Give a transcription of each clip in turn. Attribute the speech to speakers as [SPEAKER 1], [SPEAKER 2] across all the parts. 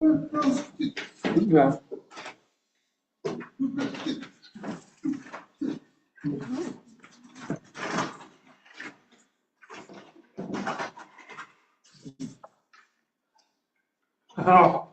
[SPEAKER 1] Yeah. Oh.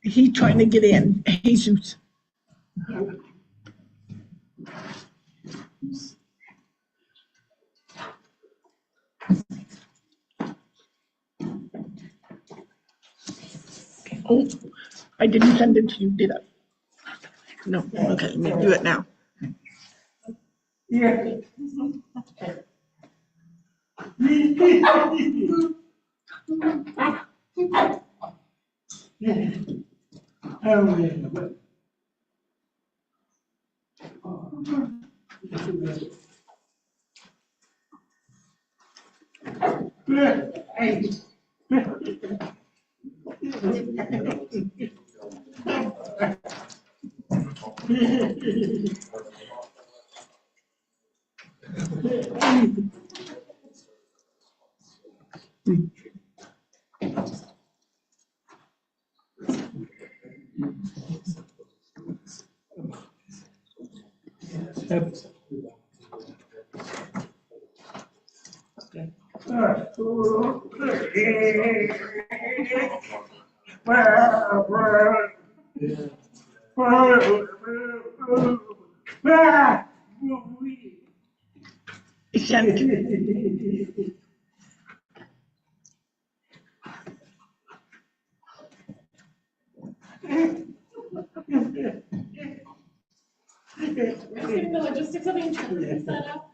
[SPEAKER 2] He's trying to get in, Jesus. Oh, I didn't send it to you, did I? No, okay, let me do it now.
[SPEAKER 1] Yeah. Oh, yeah.
[SPEAKER 3] The logistics of being set up.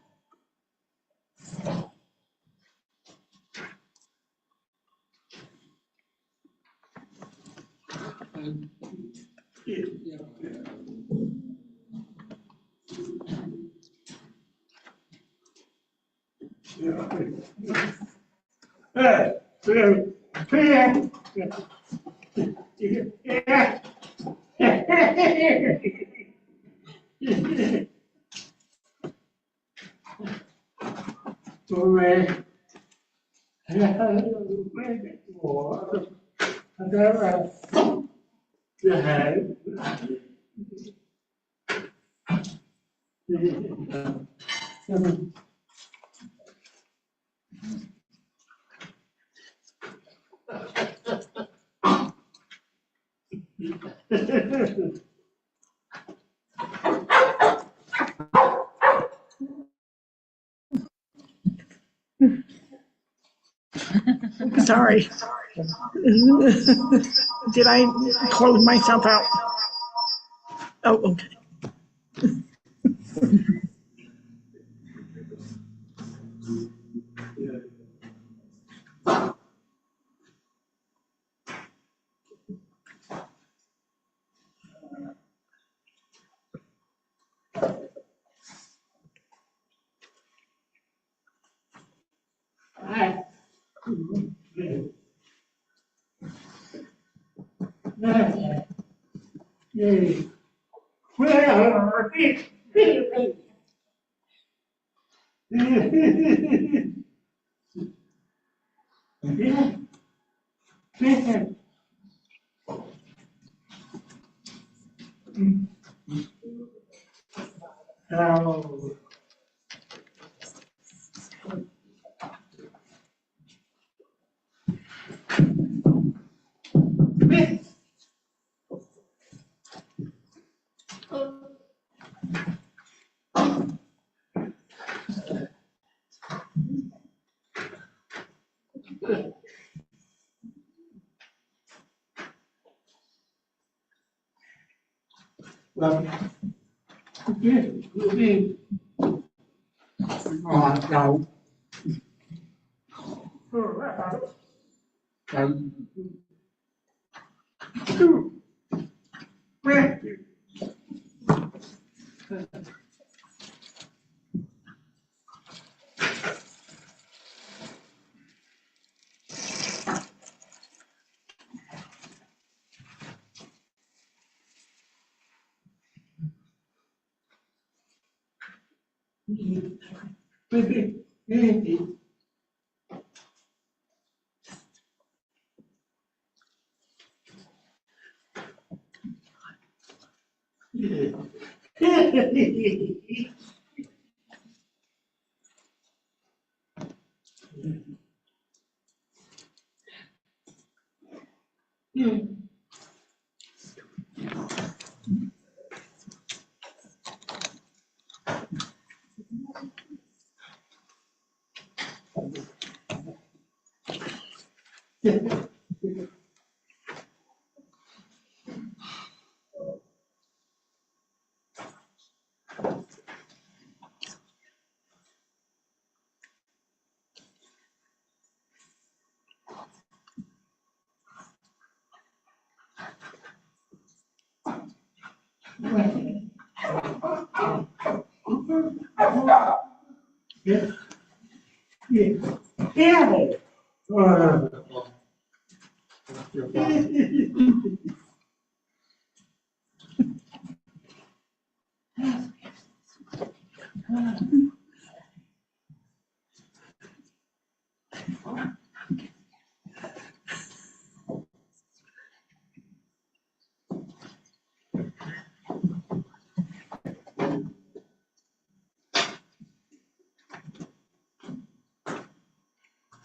[SPEAKER 2] Sorry. Did I close myself out? Oh, okay.
[SPEAKER 1] Oh. Well, no.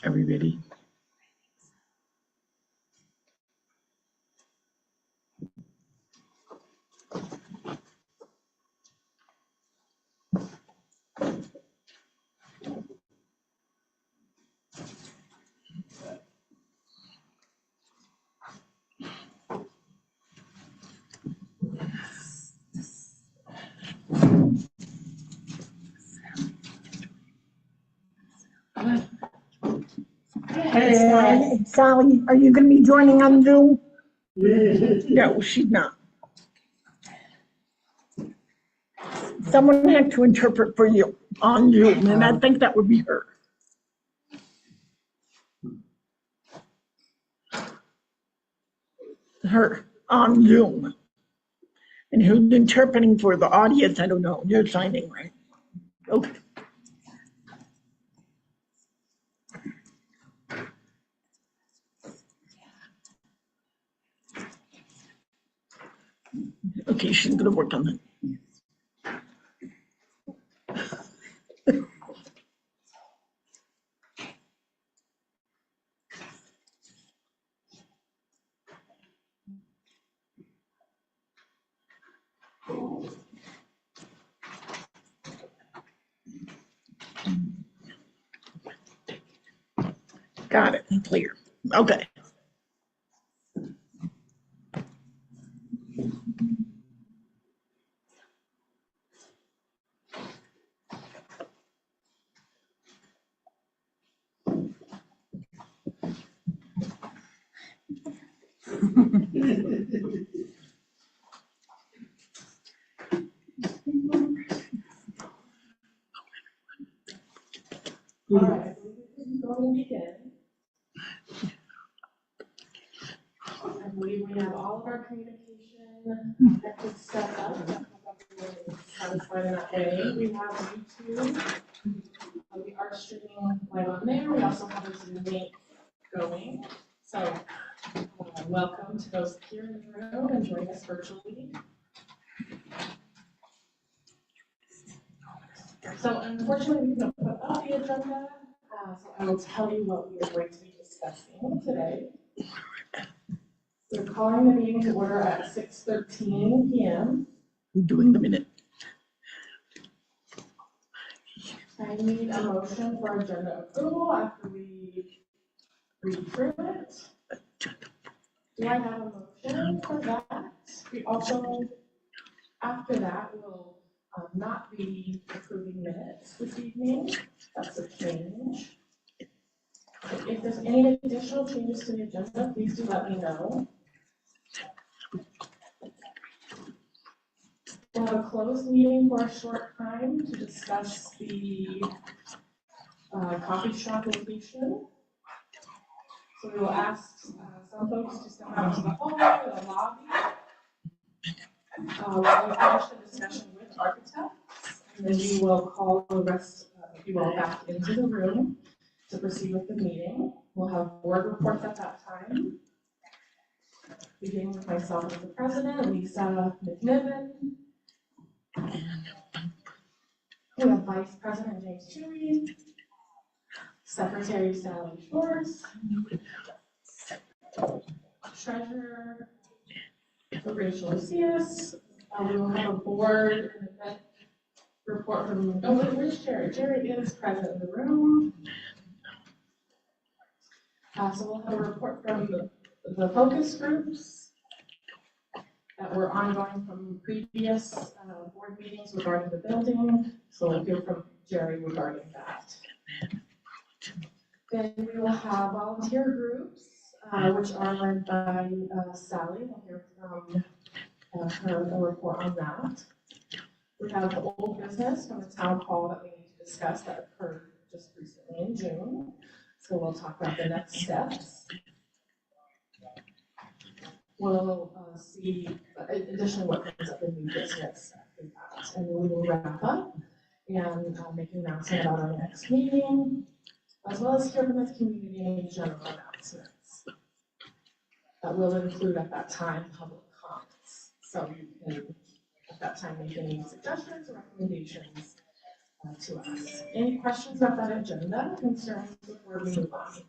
[SPEAKER 2] Everybody.
[SPEAKER 4] Hey, Sally, are you gonna be joining on Zoom?
[SPEAKER 2] No, she's not.
[SPEAKER 4] Someone had to interpret for you on Zoom, and I think that would be her. Her on Zoom. And who's interpreting for the audience, I don't know. You're signing, right? Okay.
[SPEAKER 2] Okay, she's gonna work on that. Got it, clear. Okay.
[SPEAKER 3] All right, so this is going to begin. I believe believe we have all of our communication methods set up. Everyone is satisfied in that way. We have YouTube. We are streaming live on there. We also have a Zoom link going. So welcome to those here in the room and joining us virtually. So unfortunately, we couldn't put up the agenda. So I will tell you what we are going to be discussing today. We're calling the meeting to order at 6:13 p.m.
[SPEAKER 4] We're doing the minute.
[SPEAKER 3] I need a motion for agenda approval after we read through it. Do I have a motion for that? We also, after that, will not be approving minutes this evening. That's a change. If there's any additional changes to the agenda, please do let me know. We'll have a closed meeting for a short time to discuss the coffee shop location. So we will ask some folks to step out to the hallway or the lobby. We'll finish the discussion with architects, and then we will call the rest of you all back into the room to proceed with the meeting. We'll have board reports at that time, beginning with myself as the president, Lisa McNiven. We have Vice President James Chewy, Secretary Sally Schwartz, Treasurer Rachel Lucius. We will have a board and event report from, where's Jerry? Jerry is present in the room. So we'll have a report from the focus groups that were ongoing from previous board meetings regarding the building. So we'll hear from Jerry regarding that. Then we will have volunteer groups, which are led by Sally. We'll hear from her a report on that. We have the old business from the town hall that we need to discuss that occurred just recently in June. So we'll talk about the next steps. We'll see additionally what comes up in new business after that. And then we will wrap up and make an announcement about our next meeting, as well as hear from the community and general announcements. That will include at that time public comments. So you can at that time make any suggestions or recommendations to us. Any questions about that agenda, concerns before we move on?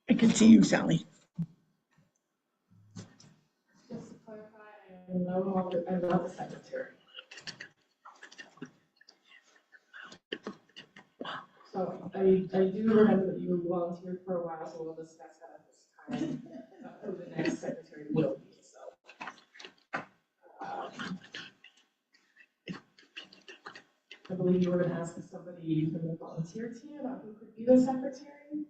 [SPEAKER 4] I can see you, Sally.
[SPEAKER 3] Just to clarify, I am no longer, I'm not the secretary. So I do remember that you volunteered for a while, so we'll discuss that at this time, who the next secretary will be, so. I believe you were gonna ask somebody from the volunteer team about who could be the secretary.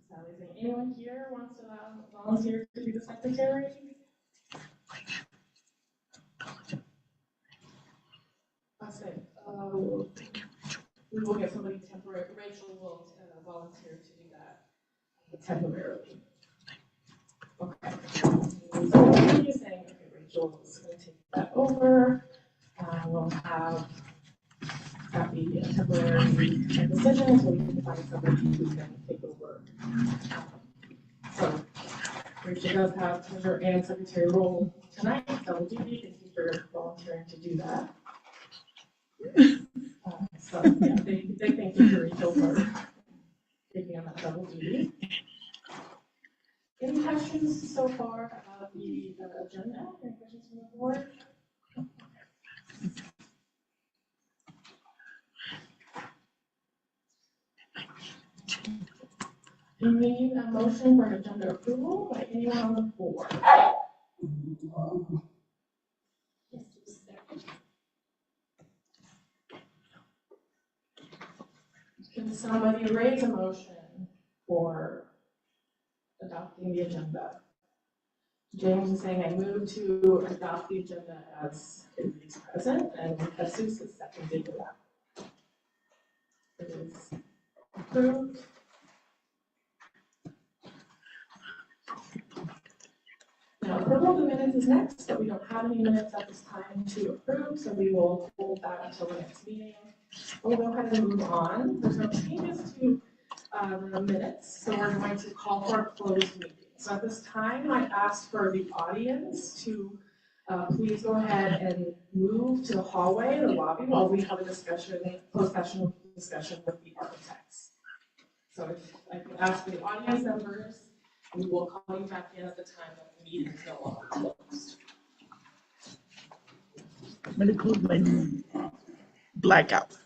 [SPEAKER 3] Sally's saying, anyone here wants to volunteer to be the secretary? I say, we will get somebody temporary. Rachel will volunteer to do that temporarily. Okay. So you're saying, okay, Rachel is going to take that over. We'll have that be a temporary decision until we can find somebody who can take over. So Rachel does have treasurer and secretary role tonight, double duty. Thank you for volunteering to do that. So yeah, they thank you to Rachel for taking on that double duty. Any questions so far about the agenda? Any questions from the board? We need a motion for agenda approval by anyone on the board. Can somebody raise a motion for adopting the agenda? James is saying I move to adopt the agenda as it is present, and Jesus is seconding that. It is approved. Now, approval of the minutes is next, but we don't have any minutes at this time to approve, so we will hold that until the next meeting. We'll go ahead and move on. There's no changes to the minutes, so we're going to call for a closed meeting. So at this time, I ask for the audience to please go ahead and move to the hallway, the lobby, while we have a discussion, closed session discussion with the architects. So if I could ask the audience members, we will call you back in at the time that the meeting is no longer closed.
[SPEAKER 4] I'm gonna close my blackout.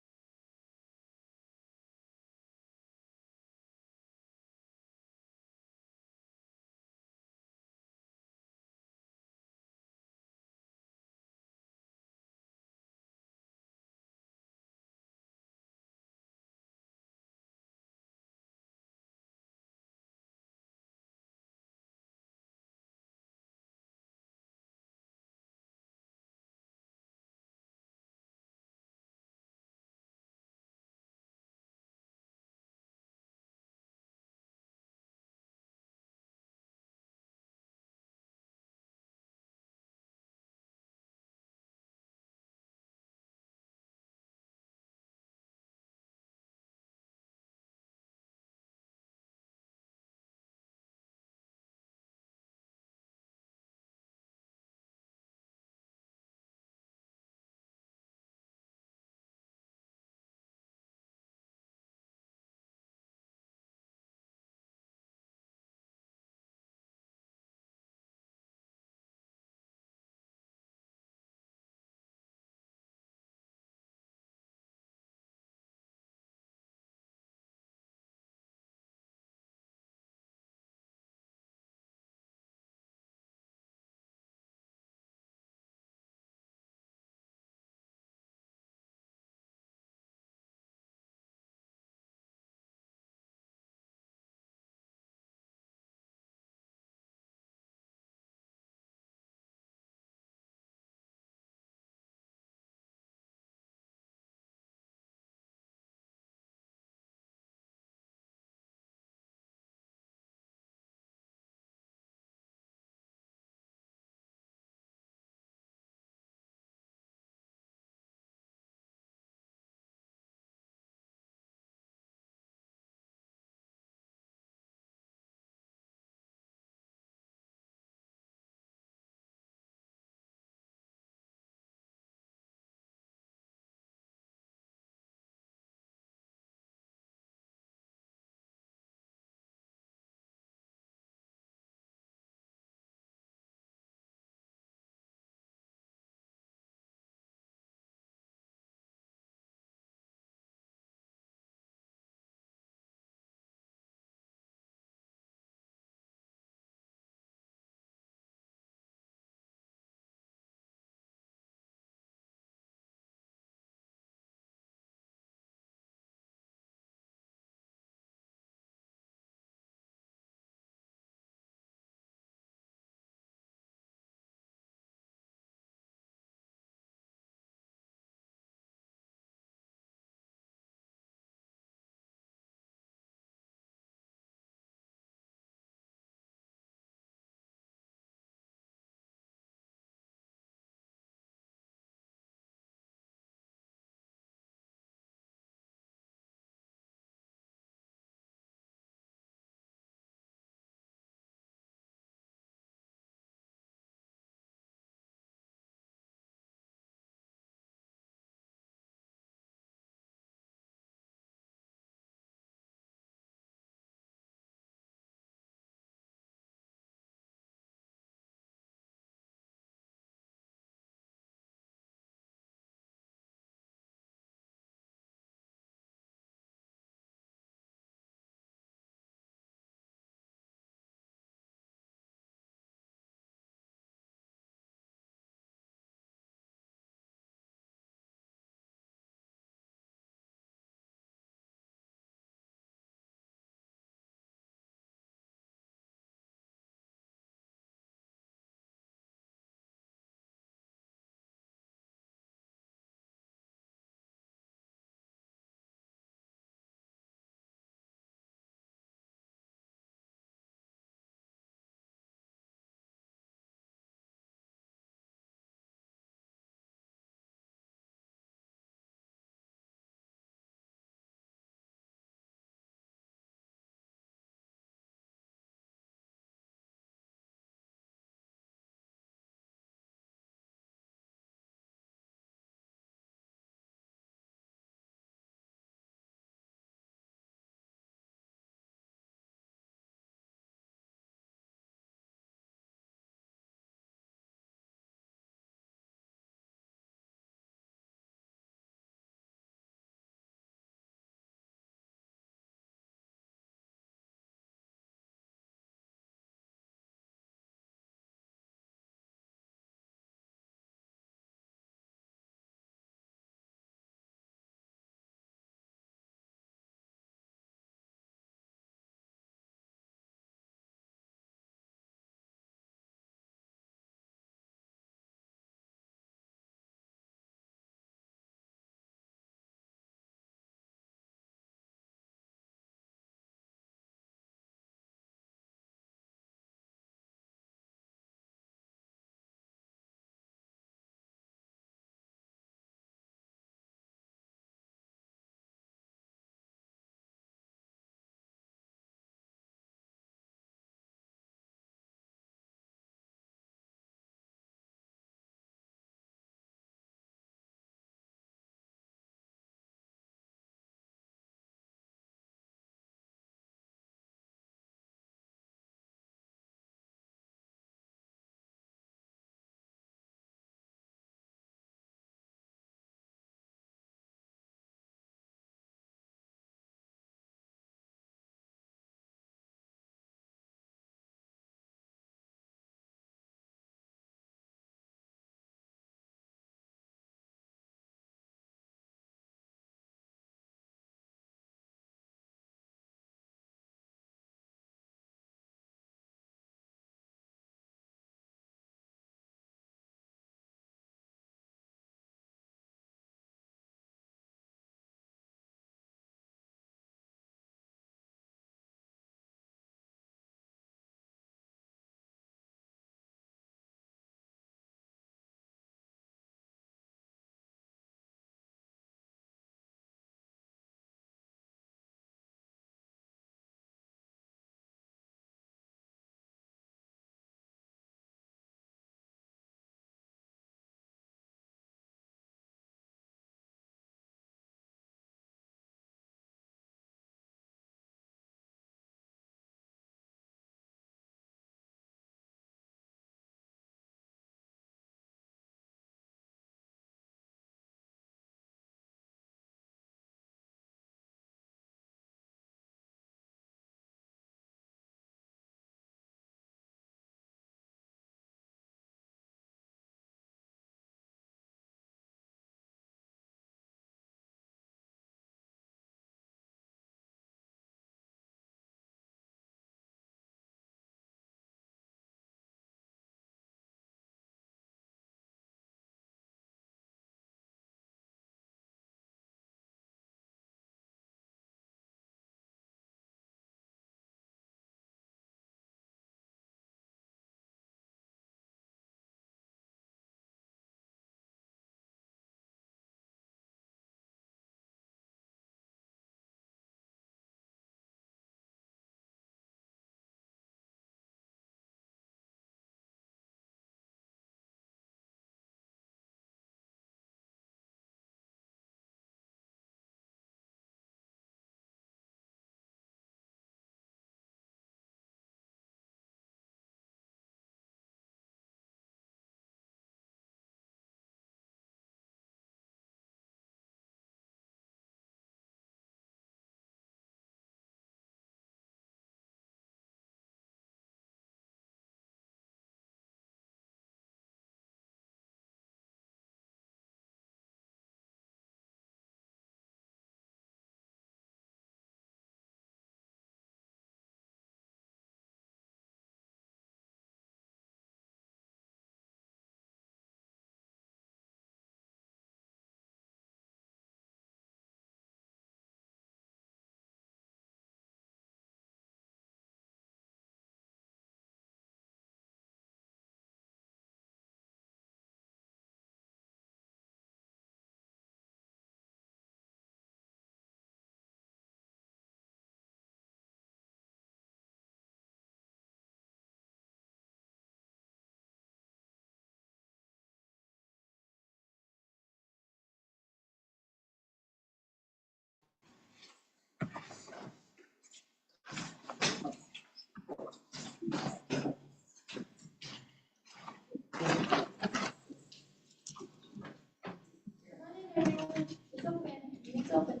[SPEAKER 3] It's open. It's open.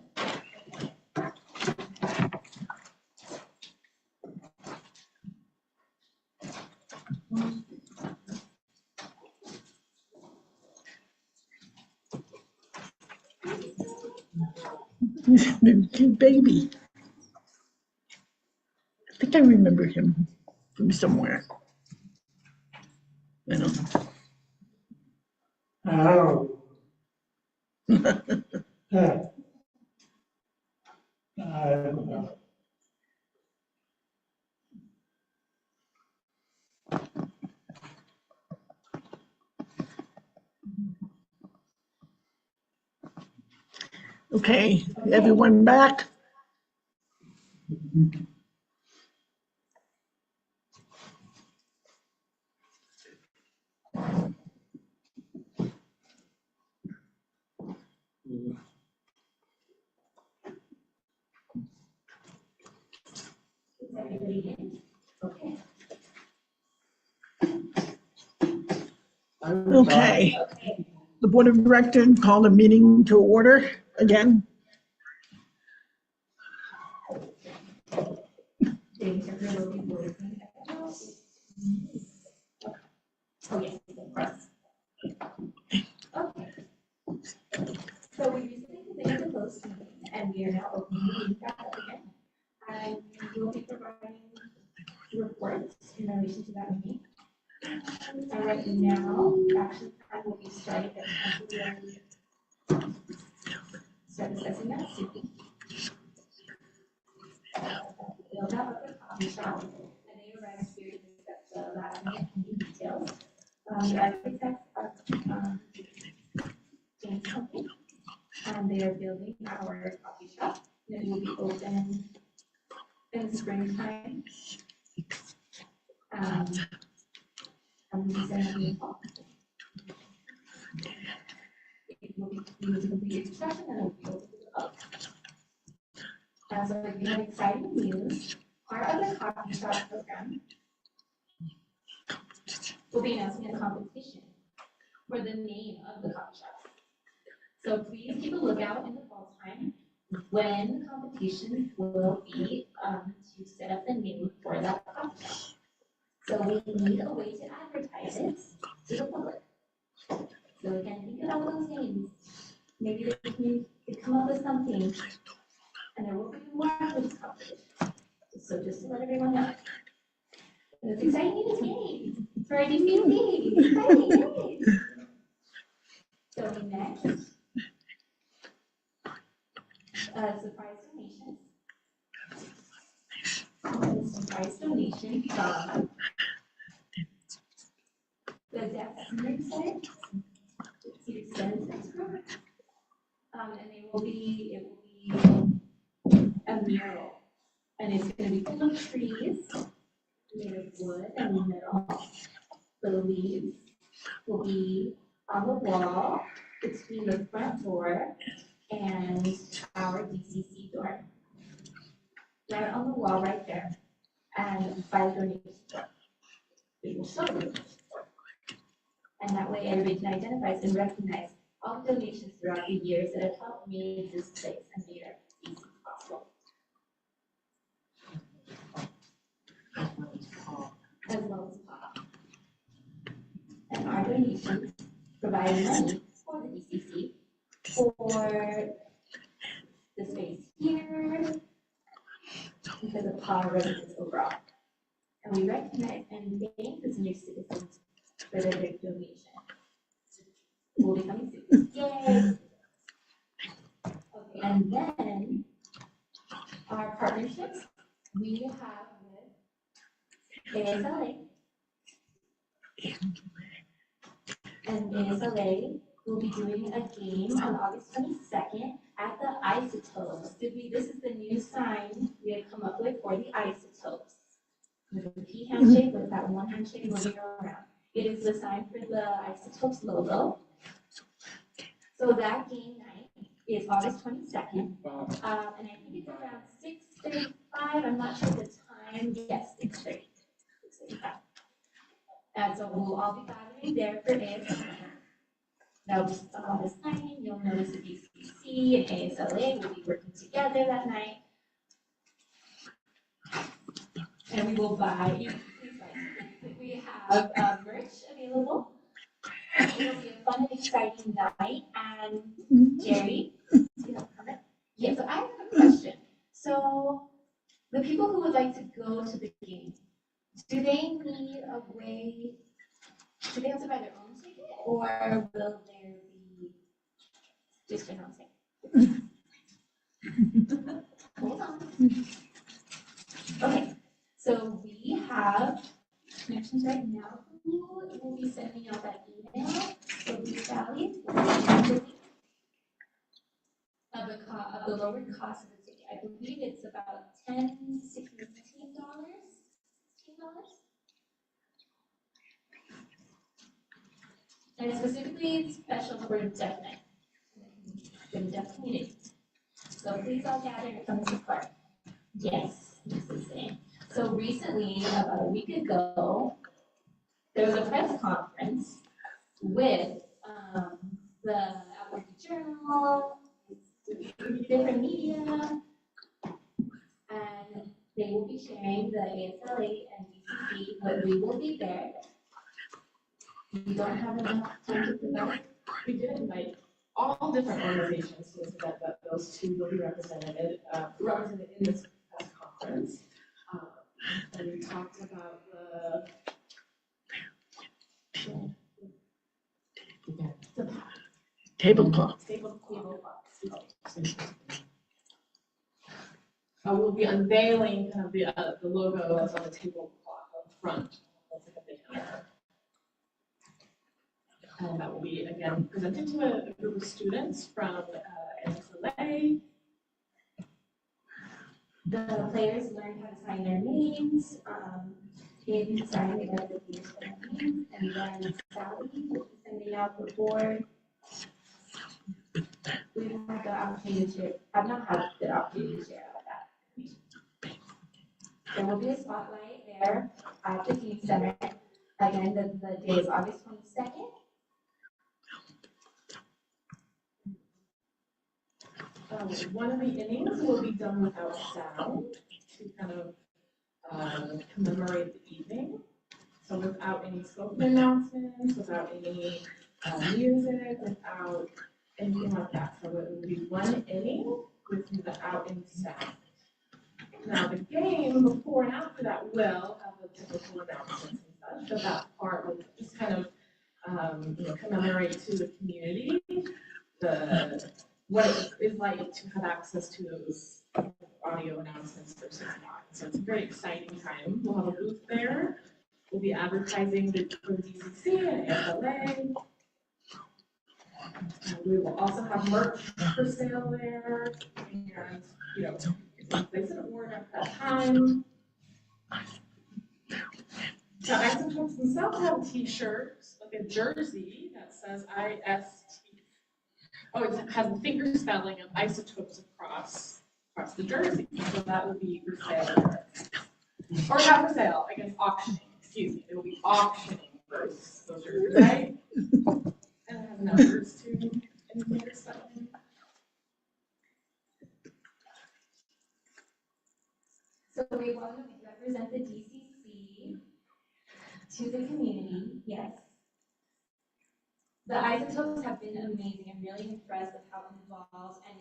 [SPEAKER 4] The cute baby. I think I remember him from somewhere. I don't know.
[SPEAKER 1] Oh. Yeah. I don't know.
[SPEAKER 4] Okay, everyone back?
[SPEAKER 3] Is everybody in? Okay.
[SPEAKER 4] Okay. The Board of Directors call the meeting to order again.
[SPEAKER 3] Things are really working. Oh, yes, of course. Okay. So we recently completed the closed meeting and we are now opening the meeting back up again. And we will be providing reports in relation to that meeting. And right now, action plan will be starting at 10 start discussing that soon. They'll have a coffee shop and they arrive here to discuss the last minute details. The architects are James Company, and they are building our coffee shop. It will be open in the springtime. And we say in the fall. It will be used to complete construction and it will be open to the public. So we have exciting news. Part of the coffee shop program will be announcing a competition for the name of the coffee shop. So please keep a lookout in the fall time when the competition will be to set up the name for that coffee shop. So we need a way to advertise it to the public. So again, think about those names. Maybe they can come up with something. And there will be more after this competition. So just to let everyone know. And it's exciting news, yay! For our DCC, exciting, yay! So next, surprise donations. Surprise donation from the Deaf Senior Center. To extend this group. And it will be a mural. And it's going to be full of trees made of wood and metal. The leaves will be on the wall between the front door and our DCC door. Right on the wall right there. And by the donation door. We will show you. And that way everybody can identify and recognize all the donations throughout the years that have helped make this place and made our DCC possible. As well as pop. And our donations provide money for the DCC for the space here because of PA residents overall. And we recognize and thank the senior citizens for their big donation. Will be coming soon. Yay! Okay, and then our partnerships we have with ASLA. And ASLA will be doing a game on August 22nd at the Isotopes. This is the new sign we had come up with for the Isotopes. With a P handshake, with that one handshake moving around. It is the sign for the Isotopes logo. So that game night is August 22nd. And I think it's around 6:35. I'm not sure the time. Yes, 6:30.
[SPEAKER 5] 55. And so we'll all be gathering there for ASLA. Now, just on this signing, you'll notice the DCC and ASLA will be working together that night. And we will buy, we have merch available. It'll be a fun and exciting night. And Jerry, do you have a comment? Yeah, so I have a question. So the people who would like to go to the game, do they need a way, do they have to buy their own ticket, or will there be just an own ticket? Hold on. Okay, so we have connections right now. Who will be sending out that email? So we, Sally, of the lower cost of the ticket. I believe it's about $10, $16. And it's specifically special for deaf and deaf community. So please all gather and come support. Yes, this is it. So recently, about a week ago, there was a press conference with the Outward Journal, different media, and they will be sharing the ASLA and DCC, but we will be there. We don't have enough time to do that.
[SPEAKER 3] We did invite all different organizations to this event, but those two will be represented in this press conference. And we talked about the
[SPEAKER 4] Tablecloth.
[SPEAKER 3] We'll be unveiling kind of the logo that's on the tablecloth on the front. That's like a big banner. And that will be, again, presented to a group of students from NSLA.
[SPEAKER 5] The players learned how to sign their names, in signing their names, and then Sally will be sending out the board. We don't have the opportunity to share, I've not had the opportunity to share all that. There will be a spotlight there at the Teen Center. Again, the day is August 22nd.
[SPEAKER 3] One of the innings will be done without sound to kind of commemorate the evening. So without any spoken announcements, without any music, without anything like that. So it will be one inning without any sound. Now the game before and after that will have the typical announcements and such, but that part will just kind of commemorate to the community what it is like to have access to those audio announcements versus not. So it's a very exciting time. We'll have a booth there. We'll be advertising for DCC and ASLA. We will also have merch for sale there, and you can place an order at that time. The Isotopes themselves have a T-shirt, like a jersey that says IST. Oh, it has the finger spelling of Isotopes across the jersey, so that will be for sale there. Or not for sale, I guess auctioning. Excuse me, it will be auctioning those jerseys, right? And it has numbers too, and the finger spelling.
[SPEAKER 5] So we want to represent the DCC to the community, yes. The Isotopes have been amazing. I'm really impressed with how involved and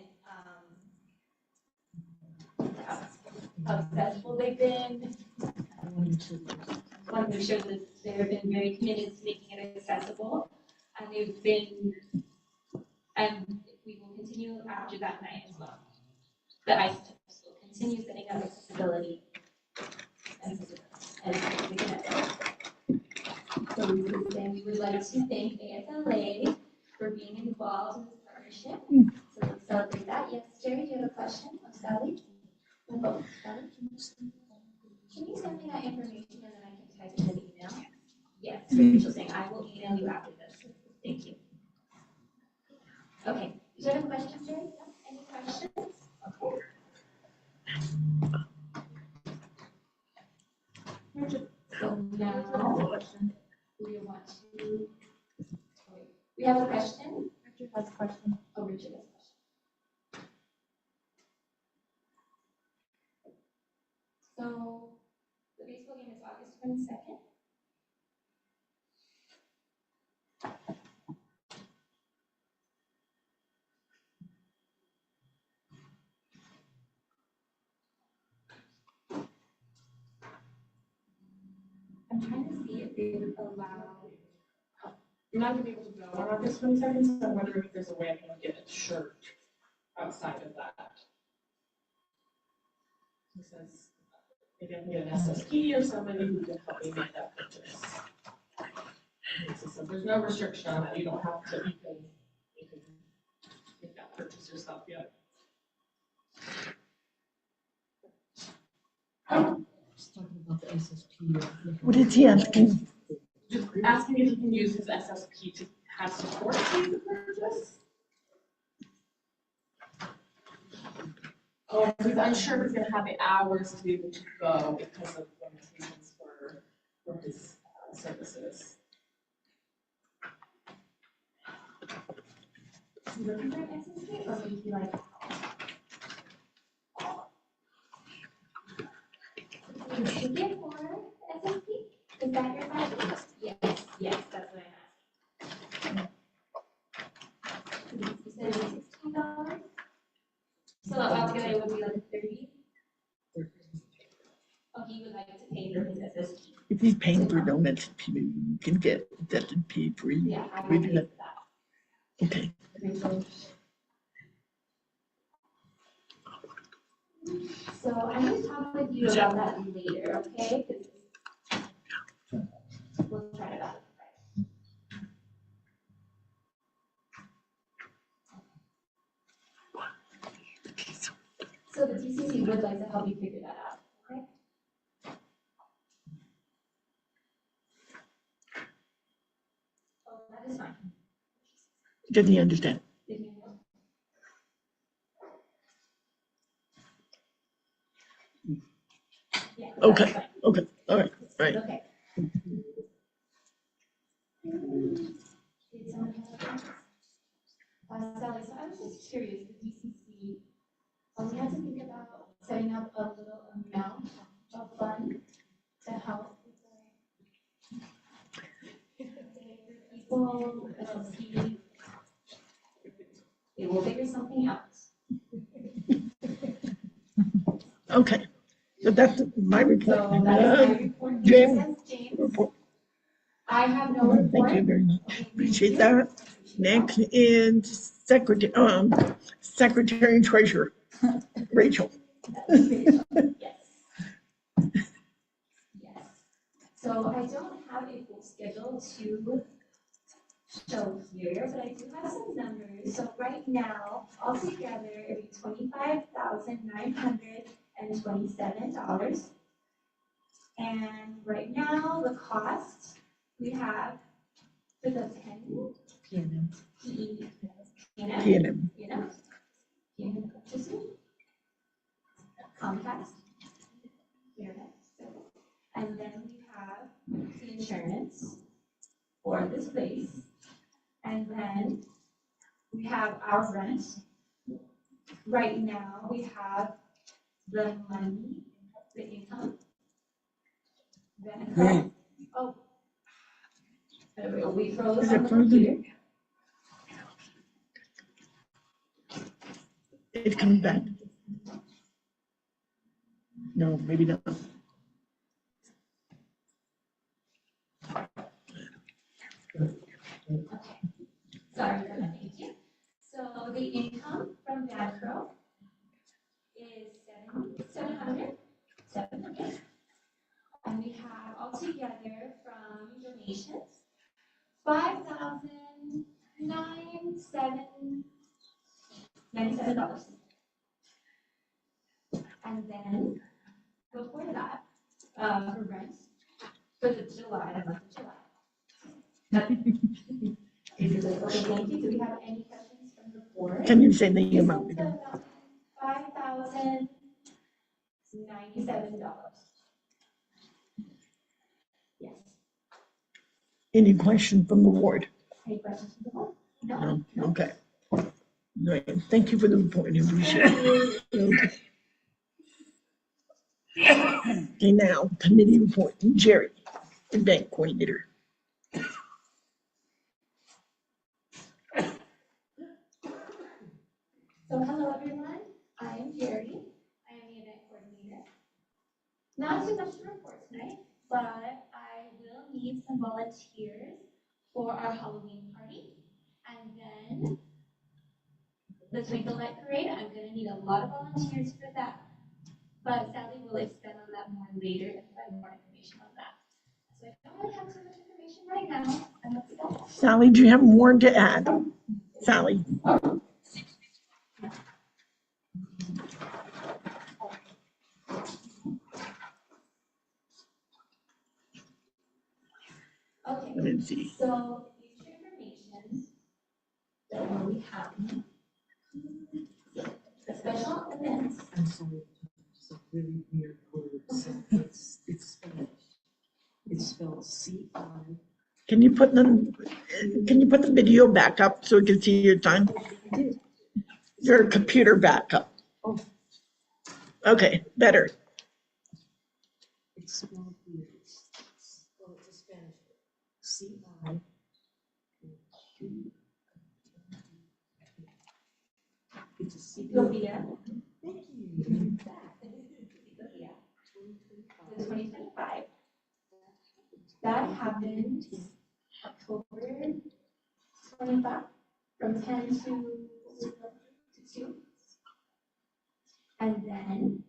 [SPEAKER 5] how accessible they've been. I want to make sure that they've been very committed to making it accessible. And they've been, and we will continue after that night as well. The Isotopes will continue setting up accessibility and so we would like to thank ASLA for being involved in this partnership. So let's celebrate that. Yes, Jerry, do you have a question of Sally? Oh, Sally, can you send me that information and then I can type it in the email? Yes, Rachel's saying I will email you after this. Thank you. Okay, do you have a question, Jerry? Any questions? Okay. So now want to? Okay, we have a question. Richard has a question. Oh, Richard has a question. So the baseball game is August 22nd. I'm trying to see if they would allow.
[SPEAKER 3] You're not gonna be able to go on August 22nd, so I'm wondering if there's a way I can get a shirt outside of that. He says, maybe I can get an SSP or somebody who can help me make that purchase. So there's no restriction on that, you don't have to, you can make that purchase yourself, yeah.
[SPEAKER 6] Just talking about the SSP.
[SPEAKER 4] What is he asking?
[SPEAKER 3] Just asking if he can use his SSP to have support to the purchase. Oh, he's unsure if he's gonna have the hours to be able to go because of limitations for his services.
[SPEAKER 5] Is he looking for an SSP or would he like? You should get for SSP? Is that your question? Yes, that's what I'm asking. You said $16? So altogether it would be like 30? Oh, he would like to pay for his SSP.
[SPEAKER 4] If he's paying for donuts, you can get that and pay for you.
[SPEAKER 5] Yeah, I will pay for that.
[SPEAKER 4] Okay.
[SPEAKER 5] So I'm gonna talk with you about that later, okay? 'Cause we'll try it out. So the DCC would like to help you figure that out, okay? Oh, that is fine.
[SPEAKER 4] Doesn't he understand?
[SPEAKER 5] Did you know? Yeah. that's
[SPEAKER 4] Okay,
[SPEAKER 5] fine.
[SPEAKER 4] okay, all right, right.
[SPEAKER 5] Okay. Did someone have questions? Sally, so I was just curious, the DCC, we had to think about setting up a little amount of fund to help with the people, SSP. It will figure something out.
[SPEAKER 4] Okay, so that's my report.
[SPEAKER 5] So that is my report.
[SPEAKER 4] James.
[SPEAKER 5] Yes, James.
[SPEAKER 4] Report.
[SPEAKER 5] I have no report.
[SPEAKER 4] Thank you very much.
[SPEAKER 5] Okay, thank
[SPEAKER 4] Appreciate
[SPEAKER 5] you.
[SPEAKER 4] that. Next is Secretary and Treasurer, Rachel.
[SPEAKER 5] Yes. Yes. So I don't have a full schedule to show here, but I do have some numbers. So right now, altogether, it'd be $25,927. And right now, the cost we have for the PNM,
[SPEAKER 4] PNM.
[SPEAKER 5] PNM purchasing, Comcast, internet, and then we have the insurance for this place, and then we have our rent. Right now, we have the money, the income. Then, oh. We froze
[SPEAKER 4] Is it
[SPEAKER 5] on the
[SPEAKER 4] frozen?
[SPEAKER 5] computer.
[SPEAKER 4] It's coming back. No, maybe not.
[SPEAKER 5] Okay, sorry for that, thank you. So the income from Vanpro is 700. And we have altogether from donations, $5,997. And then before that, for rent, for the July, the month of July. Basically, okay, thank you. Do we have any questions from the board?
[SPEAKER 4] Can you say the amount again?
[SPEAKER 5] $5,097. Yes.
[SPEAKER 4] Any question from the board?
[SPEAKER 5] Any questions from the board? No?
[SPEAKER 4] No, okay. Right, thank you for the report, I appreciate it. Okay. Okay, now, committee report, Jerry, event coordinator.
[SPEAKER 5] So hello everyone, I am Jerry. I am the event coordinator. Not too much to report tonight, but I will need some volunteers for our Halloween party. And then the Twinkle Light Parade, I'm gonna need a lot of volunteers for that. But Sally will expand on that more later and provide more information on that. So I don't really have too much information right now. And let's go.
[SPEAKER 4] Sally, do you have more to add? Sally?
[SPEAKER 5] Okay.
[SPEAKER 4] Let me see.
[SPEAKER 5] So future information that we have. The special events.
[SPEAKER 6] I'm sorry, it's a really weird word. So it's spelled C-I.
[SPEAKER 4] Can you put the video back up so we can see your time? Your computer back up.
[SPEAKER 6] Oh.
[SPEAKER 4] Okay, better.
[SPEAKER 6] It's spelled weird. Well, it's a Spanish word. C-I. It's a C.
[SPEAKER 5] Ethiopia.
[SPEAKER 6] Thank you.
[SPEAKER 5] Ethiopia. The 2025. That happened October 25, from 10 to 2. And then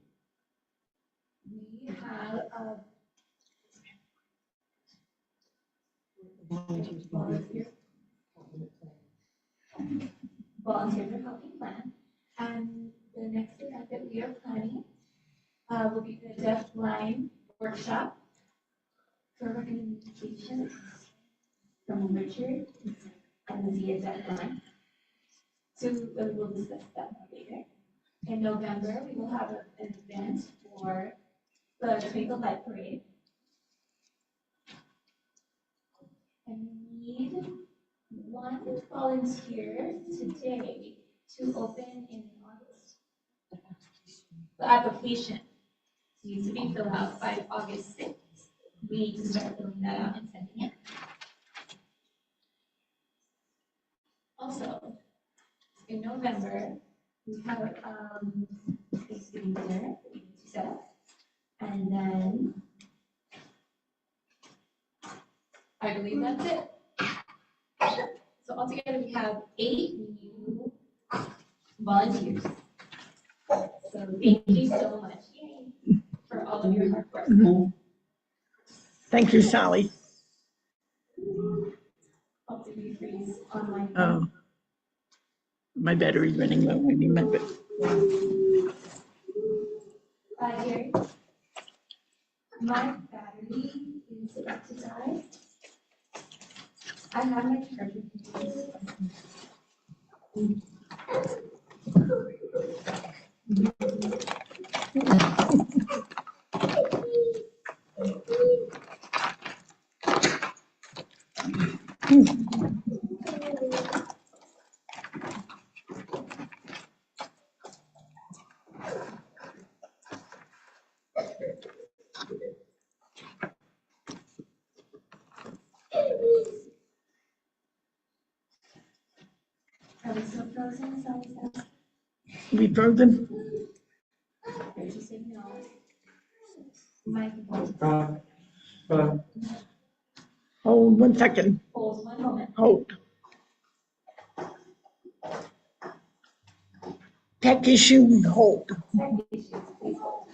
[SPEAKER 5] we have a
[SPEAKER 6] Volunteers.
[SPEAKER 5] volunteer for helping plan. And the next event that we are planning will be the deafblind workshop for recommendations from Richard and the Zia deafblind. So we'll discuss that later. In November, we will have an event for the Twinkle Light Parade. And we need one volunteer today to open in August. The application needs to be filled out by August 6th. We need to start filling that out and sending it. Also, in November, we have Thanksgiving dinner that we need to set up. And then I believe that's it. So altogether, we have 8 new volunteers. So thank you so much for all of your hard work.
[SPEAKER 4] Thank you, Sally.
[SPEAKER 5] Hopefully we freeze on my phone.
[SPEAKER 4] Oh, my battery's running low. I remember.
[SPEAKER 5] Jerry, my battery is about to die. I have my charger. Are we still frozen? So
[SPEAKER 4] We frozen?
[SPEAKER 5] there's a signal. Microphone.
[SPEAKER 4] Hold 1 second.
[SPEAKER 5] Hold 1 moment.
[SPEAKER 4] Hold. Tech issue, hold.
[SPEAKER 5] Tech issues, please hold.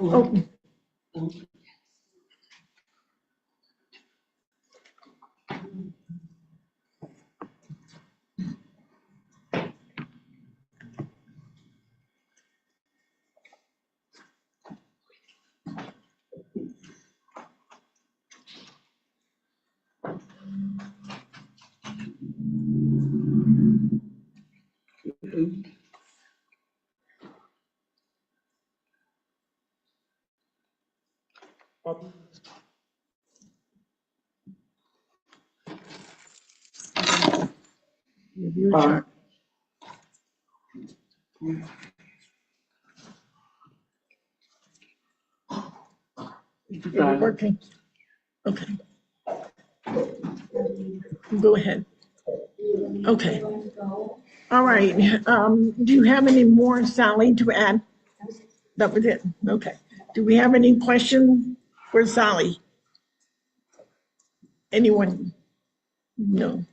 [SPEAKER 4] Oh, Review chart. Is it working? Okay. Go ahead. Okay. All right. Do you have any more, Sally, to add? That was it. Okay. Do we have any questions for Sally? Anyone? No.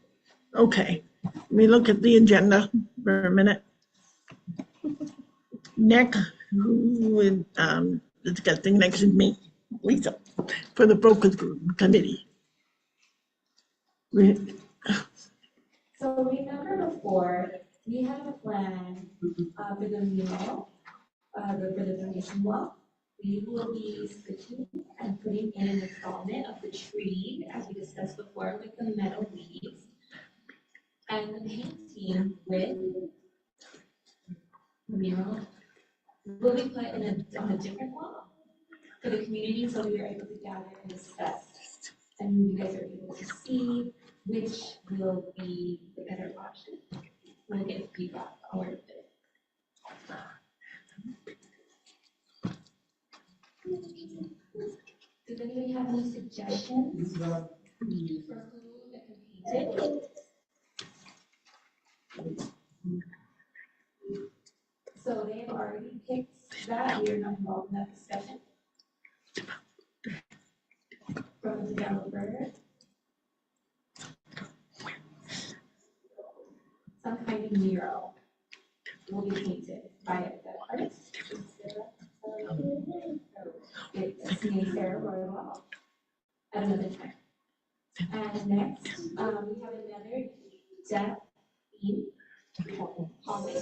[SPEAKER 4] Okay. Let me look at the agenda for a minute. Next, who would discussing next is me, Lisa, for the focus group committee.
[SPEAKER 5] So remember before, we had a plan for the mural, for the donation wall. We will be switching and putting in an installment of the tree, as we discussed before, with the metal leaves. And the painting with the mural will be put on a different wall for the community, so we are able to gather and discuss. And you guys are able to see which will be the better option. We'll get feedback on where to fit it. Does anybody have any suggestions for who that can paint it? So they have already picked that, we are not involved in that discussion. From the developer. Some kind of mural will be painted by the artist. It's named Sarah Royal at another time. And next, we have another deaf theme hallway.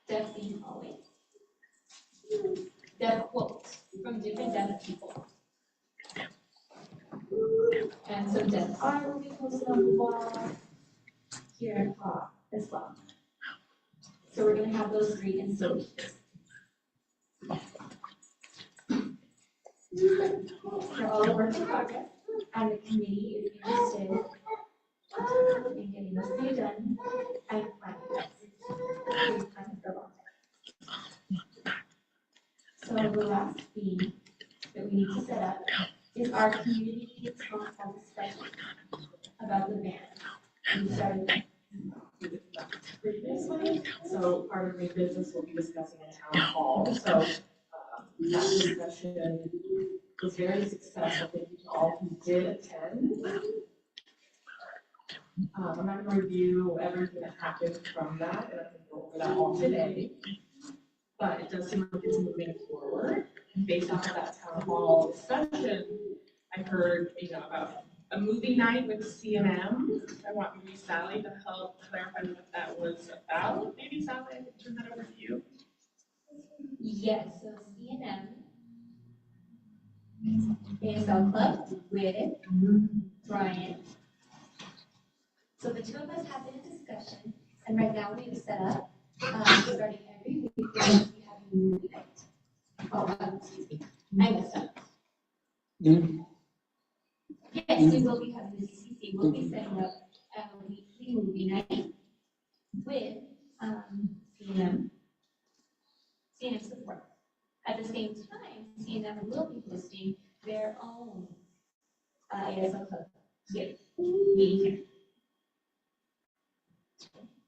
[SPEAKER 5] Deaf theme hallway. Deaf quotes from different deaf people. And so deaf art will be posted on the wall here at top as well. So we're gonna have those three installations. They're all a work in progress, and the committee is interested in getting those three done and planning this. So the last theme that we need to set up is our community council discussion about the ban. We started
[SPEAKER 3] previously, so part of my business will be discussing in town hall, so that discussion was very successful, thank you to all who did attend. I'm not gonna review everything that happened from that, and I think we'll go over that all today. But it does seem like it's moving forward, based off of that town hall discussion. I heard, about a movie night with CNM. I want maybe Sally to help clarify what that was about. Maybe Sally, I can turn that over to you.
[SPEAKER 5] Yes, so CNM is our club with Brian. So the two of us have been in discussion, and right now we've set up, starting every week, we're going to be having a movie night. Oh, excuse me, I messed up. Yes, we will be having the DCC, we'll be setting up a weekly movie night with CNM support. At the same time, CNM will be hosting their own ASL club here, meeting here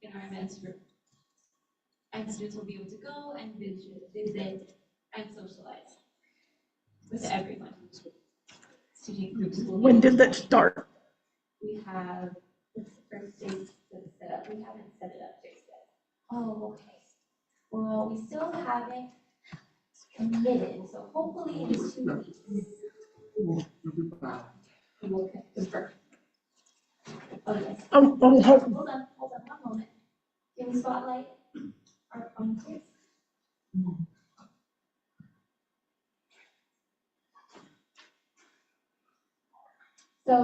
[SPEAKER 5] in our events room. And students will be able to go and visit and socialize with everyone. Student groups will.
[SPEAKER 4] When did that start?
[SPEAKER 5] We have, it's the first day that's set up, we haven't set it up just yet. Oh, okay. Well, we still haven't committed, so hopefully in 2 weeks. We will confirm. Oh, yes.
[SPEAKER 4] Oh,
[SPEAKER 5] Hold on one moment. Can we spotlight our volunteers? So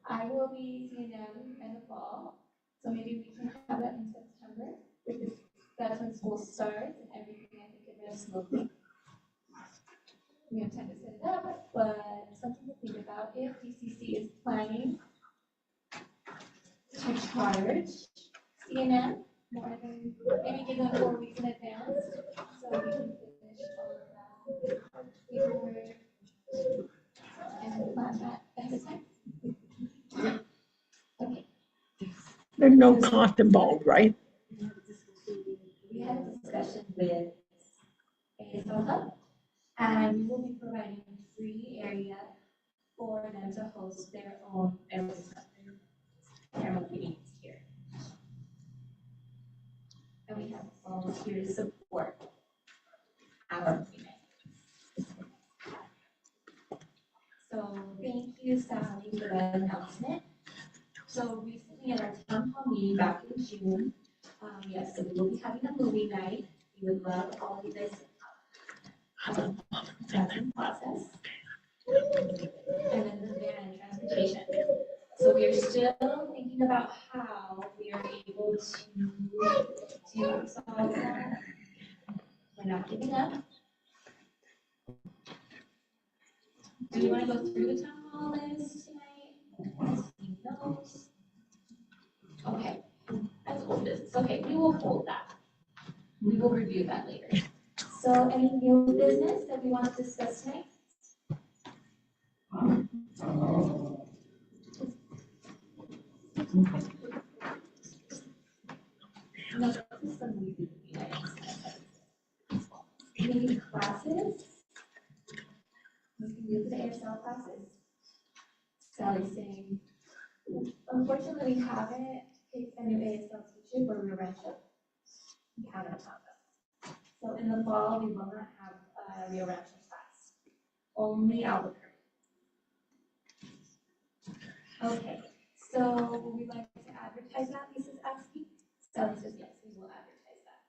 [SPEAKER 5] I will be seeing them in the fall. So maybe we can have that in September, because that's when school starts and everything, I think it runs smoothly. We have time to set it up, but something to think about if DCC is planning to charge CNM more than, maybe give them 4 weeks in advance, so we can finish all of that paperwork and plan that ahead of time. Okay.
[SPEAKER 4] There's no cost involved, right?
[SPEAKER 5] We had a discussion with ASL Hub, and we will be providing a free area for them to host their own meetings here. And we have volunteers to support our meeting. So thank you, Sally, for that announcement. So recently at our town hall meeting back in June, yes, so we will be having a movie night. We would love all of you guys to come. That's in process. And then the van and transportation. So we are still thinking about how we are able to solve that. We're not giving up. Do you want to go through the town hall list tonight? Any notes? Okay, that's old business. Okay, we will hold that. We will review that later. So any new business that we want to discuss tonight? No, this is something we do. Maybe classes? We can do the ASL classes. Sally's saying, unfortunately, we haven't picked a new ASL teacher for Rio Rancho. We haven't found them. So in the fall, we will not have a Rio Rancho class. Only Albuquerque. Okay, so would we like to advertise that, Lisa's asking? Sally says yes, we will advertise that.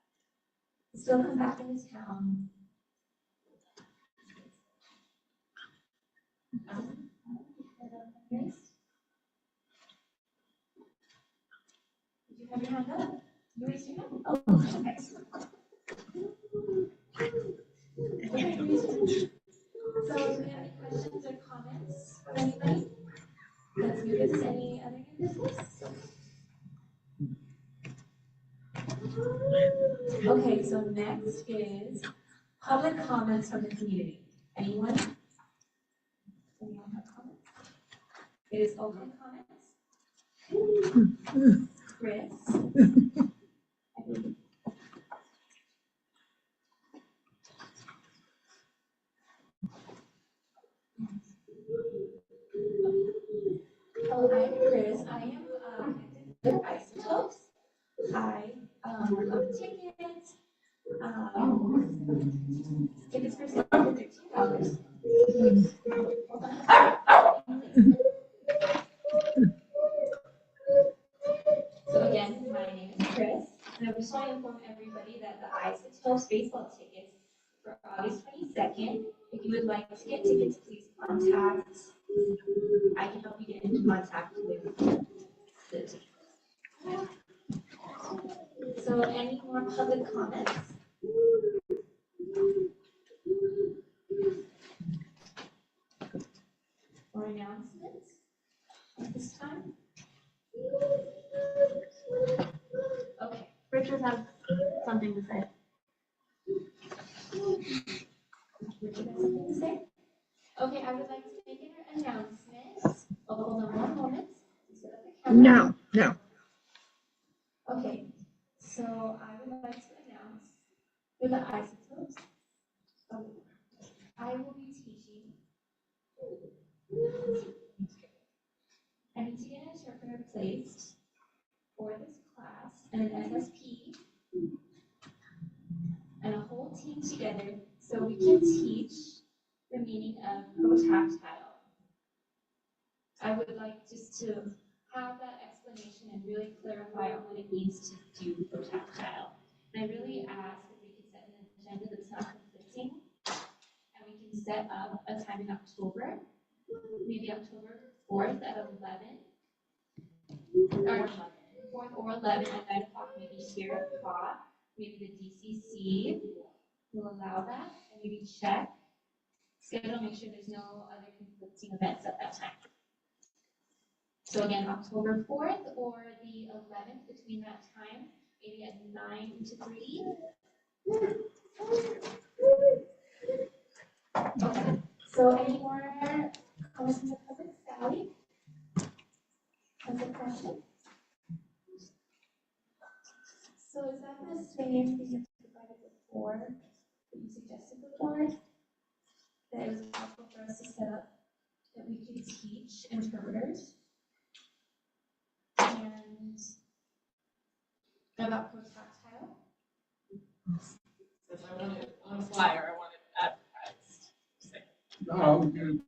[SPEAKER 5] Still come back into town. Did you have your hand up? You raised your hand? Oh, okay. Okay, you raised your hand. So do we have any questions or comments from anybody? Let's move this. Any other new business? Okay, so next is public comments from the community. Anyone? Anyone have comments? It is open comments. Chris? Oh, I'm Chris. I am connected with Isotopes. I work on tickets. Tickets for sale for $13. So again, my name is Chris, and I just want to inform everybody that the Isotopes baseball tickets for August 22nd, if you would like to get tickets, please contact. I can help you get into contact with the tickets. So any more public comments? Or announcements at this time? Okay, Richard has something to say. Richard has something to say? Okay, I would like to make an announcement. Oh, hold on one moment. Set up the camera.
[SPEAKER 4] No.
[SPEAKER 5] Okay, so I would like to announce with the Isotopes, I will be teaching. I need to get an interpreter placed for this class and an SSP and a whole team together so we can teach the meaning of protactile. I would like just to have that explanation and really clarify on what it means to do protactile. And I really ask if we can set an agenda that's not conflicting and we can set up a time in October, maybe October 4th at 11. Or 4th or 11th at 9 o'clock, maybe here at COT, maybe the DCC will allow that, and maybe check, schedule, make sure there's no other conflicting events at that time. So again, October 4th or the 11th, between that time, maybe at 9 to 3. Okay, so any more comments from the public? Sally? Has a question? So is that the same thing you provided before, that you suggested before? That it was possible for us to set up, that we could teach interpreters? And about pro-tactile?
[SPEAKER 3] Since I wanted on a flyer, I wanted advertised.
[SPEAKER 1] Um,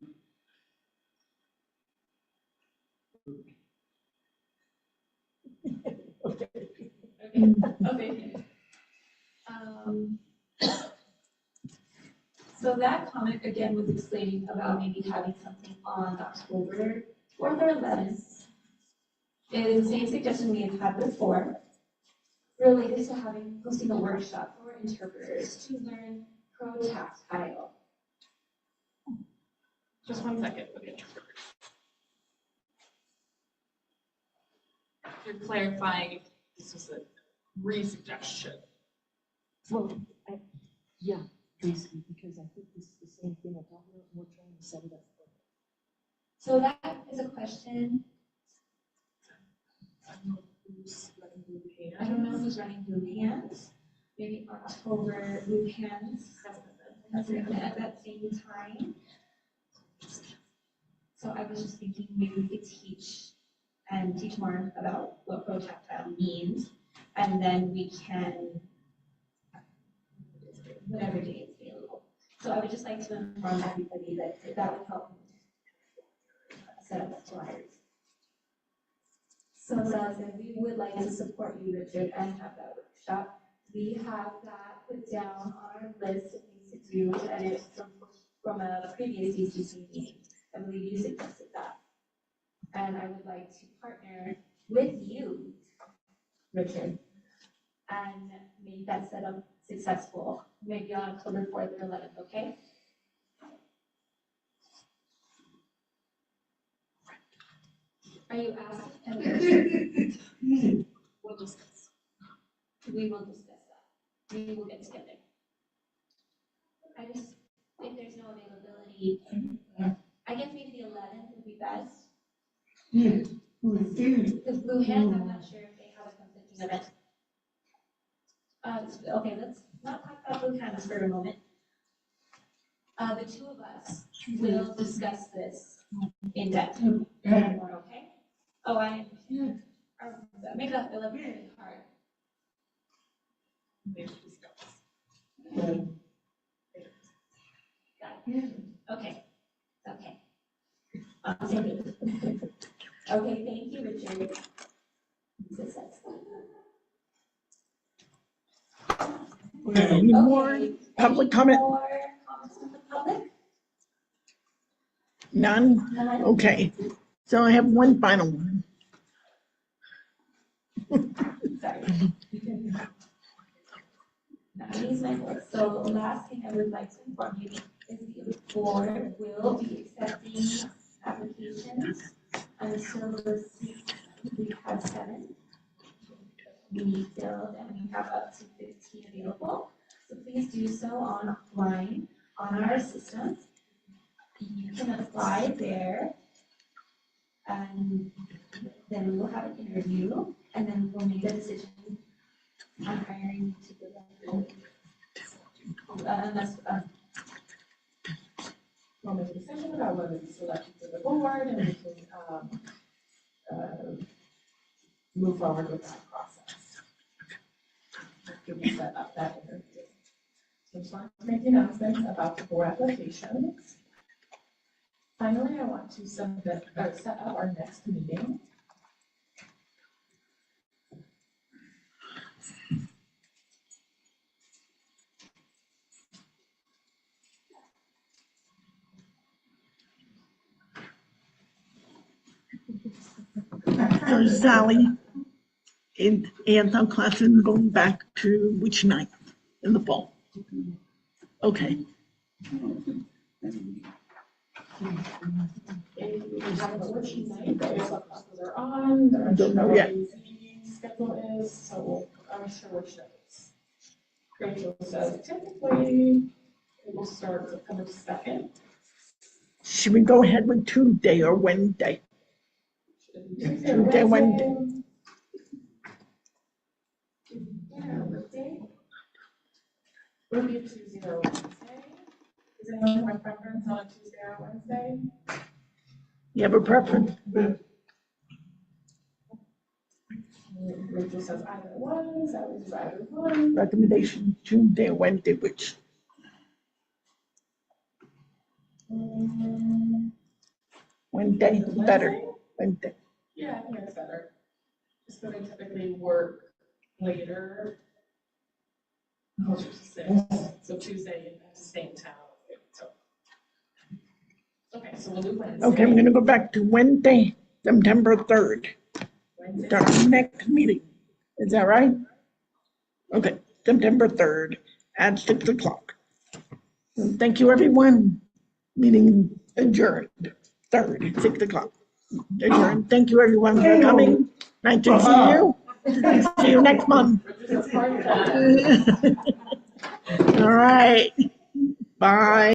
[SPEAKER 3] Okay.
[SPEAKER 5] Okay. So that comment again was explaining about maybe having something on October 4th or 11th. It is the same suggestion we have had before, related to hosting a workshop for interpreters to learn pro-tactile.
[SPEAKER 3] Just 1 second. Okay. You're clarifying if this was a re-suggestion.
[SPEAKER 6] Well, yeah, basically, because I think this is the same thing I'm talking about, we're trying to set it up.
[SPEAKER 5] So that is a question.
[SPEAKER 3] I don't know who's letting blue hand.
[SPEAKER 5] I don't know who's running Blue Hands. Maybe October Blue Hands. That's at that same time. So I was just thinking maybe we could teach more about what pro-tactile means, and then we can, whatever day is available. So I would just like to inform everybody that that would help set up flyers. So Sally said, we would like to support you, Richard, and have that workshop. We have that put down on our list of things to do, and it's from a previous DCC meeting. I believe you suggested that. And I would like to partner with you, Richard, and make that setup successful, maybe on October 4th or 11th, okay? Are you asking?
[SPEAKER 3] We'll discuss.
[SPEAKER 5] We will discuss that. We will get together. I just, if there's no availability, I guess maybe the 11th would be best. Because Blue Hands, I'm not sure if they have a conflicting event. Okay, let's not talk about Blue Hands for a moment. The two of us will discuss this in depth more, okay? Oh, I understand. Maybe that's 11th would be hard.
[SPEAKER 3] Maybe discuss.
[SPEAKER 5] Got it. Okay, okay. Okay, thank you, Richard. Successful.
[SPEAKER 4] Any more
[SPEAKER 5] Okay,
[SPEAKER 4] public
[SPEAKER 5] any
[SPEAKER 4] comment?
[SPEAKER 5] more comments from the public?
[SPEAKER 4] None?
[SPEAKER 5] None?
[SPEAKER 4] Okay, so I have one final one.
[SPEAKER 5] Sorry. Now, use my voice. So last thing I would like to inform you is the board will be accepting applications until the 6th. We have 7. We filled and we have up to 15 available. So please do so online on our system. You can apply there. And then we'll have an interview, and then we'll make a decision on hiring to the unless,
[SPEAKER 3] We'll make a decision about whether to select you for the board, and we can move forward with that process. After we set up that interview. So just want to make the announcement about the board applications. Finally, I want to set up our next meeting.
[SPEAKER 4] So Sally, And some classes going back to which night in the fall? Okay,
[SPEAKER 3] And we have a working night that all the classes are on.
[SPEAKER 4] I don't know yet.
[SPEAKER 3] Schedule is, so I'm sure which days. Rachel says typically it will start September 2nd.
[SPEAKER 4] should we go ahead with Tuesday or Wednesday? Tuesday, Wednesday.
[SPEAKER 3] Yeah, Wednesday. Would be Tuesday or Wednesday. Does anyone have a preference on a Tuesday or Wednesday?
[SPEAKER 4] You have a preference?
[SPEAKER 3] Rachel says either one, Sally says either one.
[SPEAKER 4] Recommendation, Tuesday or Wednesday, which, Wednesday, better, Wednesday.
[SPEAKER 3] Yeah, I think that's better. Just that I typically work later. Closer to 6, so Tuesday in the same town. So. Okay, so we'll do Wednesday.
[SPEAKER 4] Okay, I'm gonna go back to Wednesday, September 3rd,
[SPEAKER 3] Wednesday.
[SPEAKER 4] our next meeting. Is that right? Okay, September 3rd at 6 o'clock. Thank you, everyone. Meeting adjourned, 3rd, 6 o'clock. Adjourned. Thank you, everyone, for coming. Nice to see you. See you next month. All right, bye.